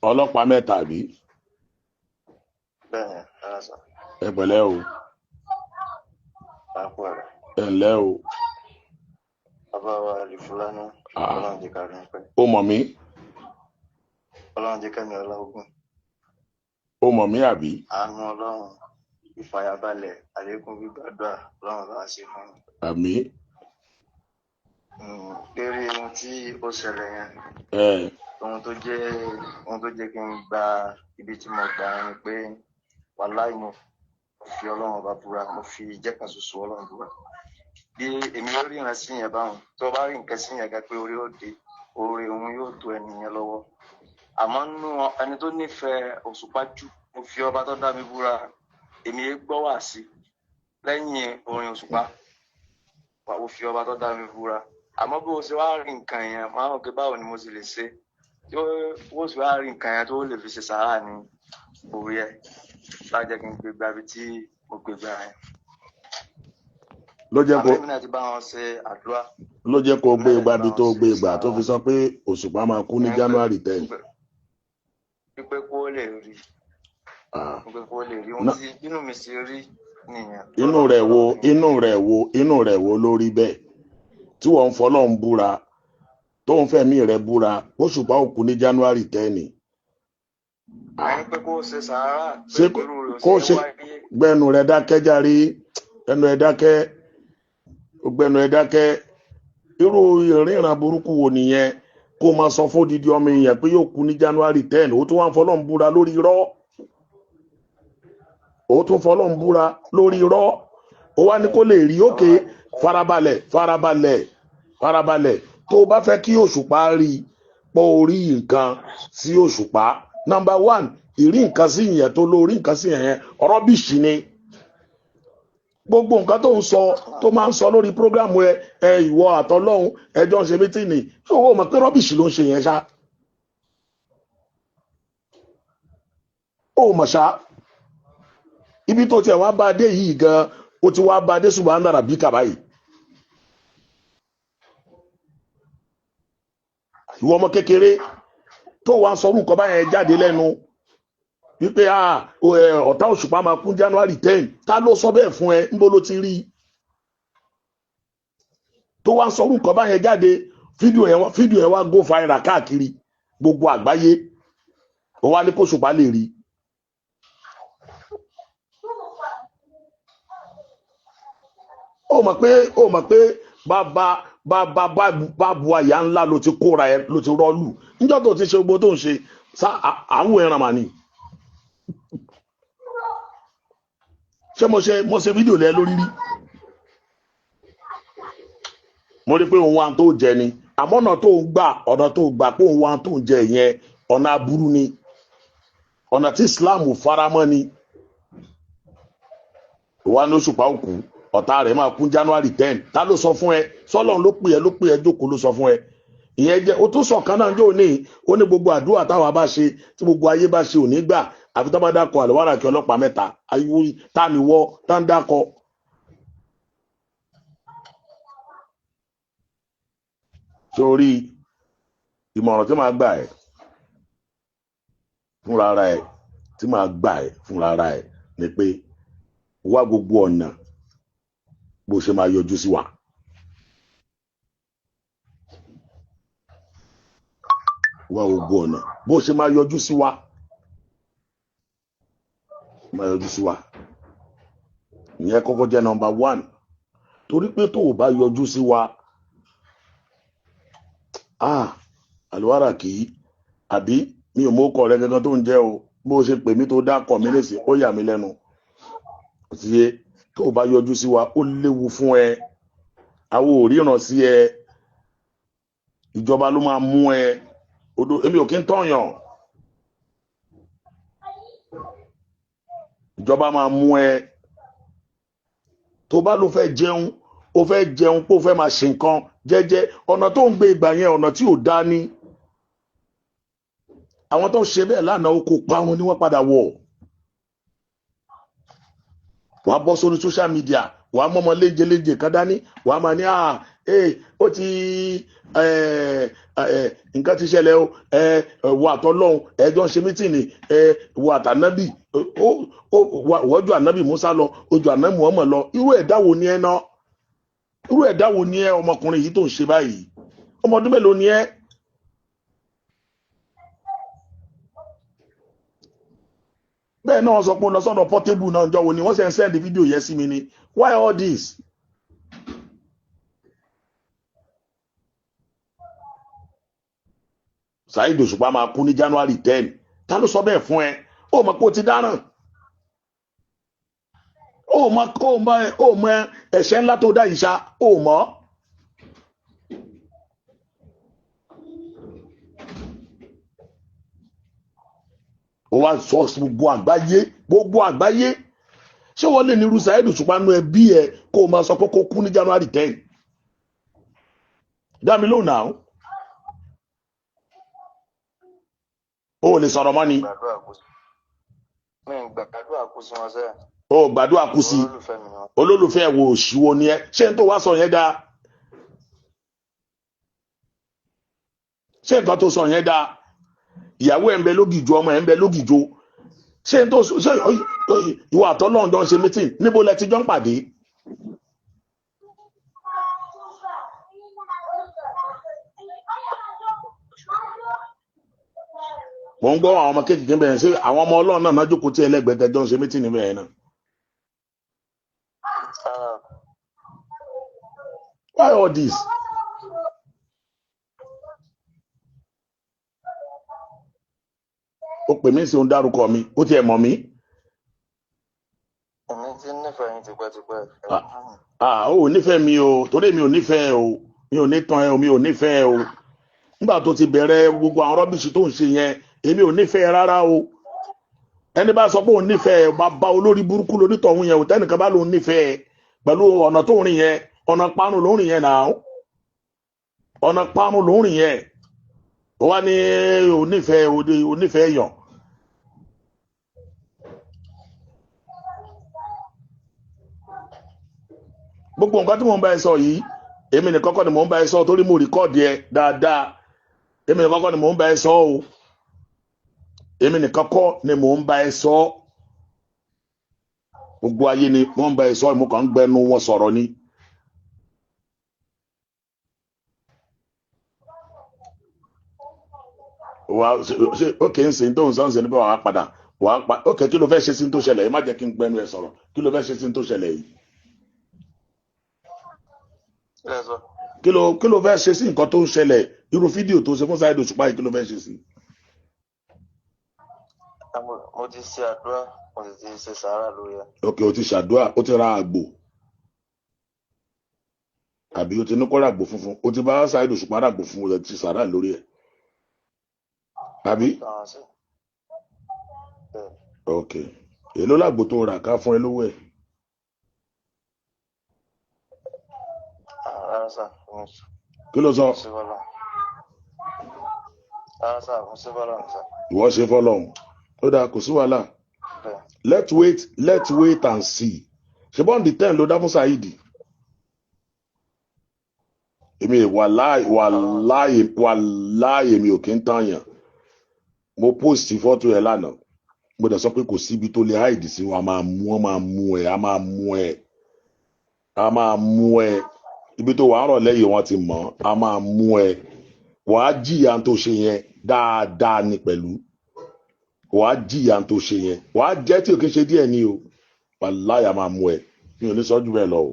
ọlọ́pàá mẹ́ta àbí bẹ́ẹ̀ ara sọ ẹ pẹ̀lẹ́ o àpò rẹ̀ ẹ ǹlẹ́ o bàbá wa rí fúlàní Ah, ọlọ́run jẹ́ ká rí pẹ́ ó mọ̀ mí ọlọ́run jẹ́ kẹ́mi ọlọ́gùn ó mọ̀ mí àbí àánú ọlọ́run ìfàyàbalẹ̀ àlékún gbígbàdúrà ọlọ́run bá ṣe fún mi. àmì lérí ohun tí ó ṣẹlẹ̀ yẹn ẹ ohun tó jẹ́ kí n gba ibi tí mo gbà ni pé wàláì mo fi ọlọ́run bá búra mo fi ìjẹ́ kan ṣoṣo ọlọ́run búra bí èmi ó ríran sí yẹn báwọn tó bá rí nǹkan sí yẹn gá pé orí ó dé oore òun yóò tó ẹni yẹn lọ́wọ́ àmọ́ nínú ẹni tó nífẹ̀ẹ́ òṣùpá jù mo fi ọba tó dá mi búra èmi gbọ́ wá sí lẹ́yìn orin òṣùpá mo fi ọba tó dá mi búra àmọ́ bí o ṣe wá rí nǹkan yẹn máa ń rò pé báwo ni mo sì lè ṣe tí ó sì wá rí nǹkan yẹn tó lè fi ṣe sàárà ní orí ẹ̀ lájẹ́ kí n gbé gbàbí tí mo gbé gbà yẹn. ló jẹ́ kó àmọ́ èmi náà ti bá wọn ṣe àdúrà ló jẹ́ kó gbé igbá bí tó gbé ìgbà tó fi sọ pé òṣùpá máa kú ní January 10. pípé kó lè rí Ah, pípé kó lè rí ohun No. tí inú mi ṣe rí nìyẹn. inú rẹ̀ wo lórí bẹ́ẹ̀ tí wọ́n ń fọlọ́run búra tó ń fẹ̀mí rẹ̀ búra òṣùpá ó kú ní January 10 ni. àyìn pé kó ṣe sàárà Ṣé pé irú rẹ̀ ò kó ṣe ṣe wáyé. gbẹnu rẹ̀ dákẹ́ járe ẹnu ẹ̀ dákẹ́ gbẹnu ẹ̀ dákẹ́ irú ìríran burúkú wo nìyẹn kó máa sọ fún odidi ọmọ èèyàn pé yóò kú ní January 10 ó tún wá ń fọlọ́run búra lórí irọ́ ó tún fọlọ́run búra lórí irọ́ ó wá ní kó lè rí òkè farabalẹ̀ tó o bá fẹ́ kí òṣùpá rí pọ̀ orí nǹkan sí òṣùpá number 1 ìrí nǹkan sí ìyẹn tó lórí nǹkan sí ìyẹn ọ̀rọ̀ bìṣì ni gbogbo nǹkan tó ń sọ tó máa ń sọ lórí prógrámù ẹ ìwọ àtọlọ́hun ẹjọ́ ń ṣe mítìnì ṣòwò mọ̀ pé rọ́bìṣì ló ń ṣe yẹn ṣá ó mọ̀ ṣá ibi tó tiẹ̀ wá bá dé yìí gan ó ti wá bá dé ṣùgbọ́n àndàrà bí kàbá yìí ìwọ ọmọ kékeré tó wá sọ orúkọ báyẹn jáde lẹ́nu wípé ọ̀tá òṣùpá máa kún January 10 ta ló sọ bẹ́ẹ̀ fún ẹ níbo ló ti rí tó wá sọ orúkọ báyẹn jáde fídíò yẹn wá go viral káàkiri gbogbo àgbáyé ó wá ní kó òṣùpá lè rí ó mọ̀ pé bá bu àyà ńlá ló ti kóra ẹ ló ti rọ́ọ̀lù níjọ́ tó ti ṣe gbogbo tó ń ṣe àwọn ẹran mà ní. ṣé mo ṣe fídíò lẹ lórí rí mo rí pé òun wa tó jẹ ni àmọ́ ọ̀nà tó gbà pé òun wa tó jẹ yẹn ọ̀nà aburú ni ọ̀nà tí Islam faramọ́ ni ìwà ní òṣùpá òkú ọ̀tá rẹ̀ máa kún January 10 ta ló sọ fún ẹ sọ́lọ́run ló pè ẹ́ jókòó ló sọ fún ẹ ìyẹn jẹ́ ó tún sọ̀kan náà jò ní ó ní gbogbo àdúrà táwa bá ṣe tí gbogbo ayé bá ṣe ò ní gbà àfi tó bá dákọ̀ àlùwárà kí ọlọ́pàá mẹ́ta ayíwó tá ni wọ́ tá ń dákọ̀. sórí ìmọ̀ràn tí màá gbà ẹ́ fúnra ara ẹ̀ tí màá gbà ẹ́ fúnra ara ẹ̀ ni pé wá gbogbo ọ̀nà bó ṣe máa yọjú sí wa. wá gbogbo ọ̀nà bó ṣe máa yọjú sí wa. ìyẹn kọ́kọ́ jẹ́ number 1 torí pé tó o bá yọjú sí wa àlùwárà kì í àbí mi ò mọ́kọ̀ rẹ gangan tó ń jẹ́ o bó ṣe pè mí tó dákọ̀ mí lè sí ó yà mí lẹ́nu tiye tó o bá yọjú sí wa ó léwu fún ẹ àwọn ò ríran sí ẹ ìjọba ló máa mú ẹ odò èmi ò kí ń tọ̀yàn ìjọba máa mú ẹ tó bá ló fẹ́ jẹun ó fẹ́ jẹun pé ó fẹ́ máa ṣe nǹkan jẹ́jẹ́ ọ̀nà tó ń gbé ìgbà yẹn ọ̀nà tí ò dá ní àwọn tó ń ṣe bẹ́ẹ̀ lánàá ó kó parun ni wọ́n padà wọ̀ wà á bọ́ sórí social media wà á mọ́mọ́ léjeléje kan dání wà á máa ní ó ti nǹkan ti ṣẹlẹ̀ o wọ àtọ́lọ́hún ẹjọ́ ń ṣe mítìnì wọ àtànábì wọ́jú ànábì Musa lọ ojú ànábì Muhammad lọ irú ẹ̀dá wo ni ẹ ná irú ẹ̀dá wo ni ẹ ọmọkùnrin yìí tó ń ṣe báyìí ọmọ ọdún mélòó ni ẹ. bẹ́ẹ̀ náà sọ pé ó lọ sọ́dọ̀ Portable náà jọ wo ni wọ́n ṣe ń send fídíò yẹn sí mi ni why all this. Saheed Òṣùpá máa kú ní January 10 ta ló sọ bẹ́ẹ̀ fún ẹ ó mọ̀ pé ó ti dáràn ó mọ̀ ẹ̀ṣẹ̀ ńlá tó dá ìṣá ó mọ̀. ó wá sọ gbogbo àgbáyé ṣé wọ́n lè ní irú Saheed Òṣùpá nú ẹbí ẹ kó o máa sọ pé kó kú ní January 10 dá mi lóhùn náà. ó lè sọ̀rọ̀ mọ́ ni. ó gbàdúrà kú sí olólùfẹ́ wo òṣìwò ni ẹ ṣé n tó wá sọ yẹn dáa ṣé nǹkan tó sọ yẹn dáa ìyàwó ẹ̀ ń bẹ lógìjó ọmọ ẹ̀ ń bẹ lógìjó ṣé n tó ṣe ìwà àtọ́lọ́run jọ ń ṣe mítìn níbo lẹ ti jọ ń pàdé. mo ń gbọ́ àwọn ọmọ kékeré bẹ̀rẹ̀ sí àwọn ọmọ ọlọ́run náà jókòó tí ẹlẹ́gbẹ̀ẹ́ tẹjọ́ ń ṣe mítìn níbẹ̀ yẹn náà. Why all this? ó pè mí sí òun dárúkọ mi ó tiẹ̀ mọ̀ mí. èmi ti nífẹ̀ẹ́ yín tipẹ́tipẹ́. ó nífẹ̀ẹ́ mi o torí mi ò nífẹ̀ẹ́ o mi ò ní tán ẹ o mi ò nífẹ̀ẹ́ o nígbà tó ti bẹ̀rẹ̀ gbogbo àwọn rọ́bìṣì tó ń ṣe yẹn èmi ò nífẹ̀ẹ́ rárá o ẹni bá sọ pé òun nífẹ̀ẹ́ bàbá olórí burúkú lónítọ̀hún yẹn ò tẹ́nìkan bá lòun nífẹ̀ẹ́ pẹ̀lú ọ̀nà tó ń rìn yẹn ọ̀nà parun ló ń rìn yẹn náà ọ̀nà parun ló ń rìn yẹn ó wá ní onífẹ̀ẹ́ yàn. gbogbo nǹkan tí mò ń bá ẹ sọ yìí èmi nìkan kọ́ ni mò ń bá ẹ sọ torí mo rìkọ́ọ̀dì ẹ dáadáa èmi nìkan kọ́ ni mò ń bá ẹ sọ o èmi nìkan kọ́ ni mò ń bá ẹ sọ gbogbo ayé ni mò ń bá ẹ sọ mo kàn ń gbẹnu wọn sọ̀rọ̀ ni. ṣe ókè ń sìn tó ń sọ́n sí níbẹ̀ wàá padà ókè kí ló fẹ́ ṣe sí tó ṣẹlẹ̀ yìí má jẹ́ kí n gbẹnu ẹ sọ̀rọ̀ kí ló fẹ́ ṣe sí tó ṣẹlẹ̀ yìí. kí ló fẹ́ ṣe sí nǹkan tó ń ṣẹlẹ̀ irú fídíò tó ṣe fún Saheed Òṣùpá yìí kí ló fẹ́ ṣe sí. mo ti ṣe àdúrà mo sì ti ṣe sàárà lórí ẹ. ok o ti ṣàdúrà o ti ra àgbò àbí o ti ní kó ra àgbò funfun o ti bá Saheed Òṣùpá ra àgbò funfun o ti sàárà lórí ẹ àbí. ok èló làgbò tó rà ká fún ẹ lówó ẹ. kí ló sọ. ìwọ ṣe fọlọ́hún ó dáa kò sí wàhálà let's wait and see ṣe bọ́n di 10 ló dá fún Saheed. èmi wàláì èmi ò kí ń tàyàn mo post fọ́tò ẹ̀ lánàá mo dẹ̀ sọ pé kò síbi tó lè hide sí wọn a máa mú ẹ ibi tó wàá rọ̀ lẹ́yìn wọn ti mọ̀ a máa mú ẹ wàá jìyà tó ṣe yẹn dáadáa ni pẹ̀lú wàá jìyà tó ṣe yẹn wàá jẹ́ tí ò kí ń ṣe díẹ̀ ni o wàláì a máa mú ẹ mi ò ní sọ jù bẹ́ẹ̀ lọ o.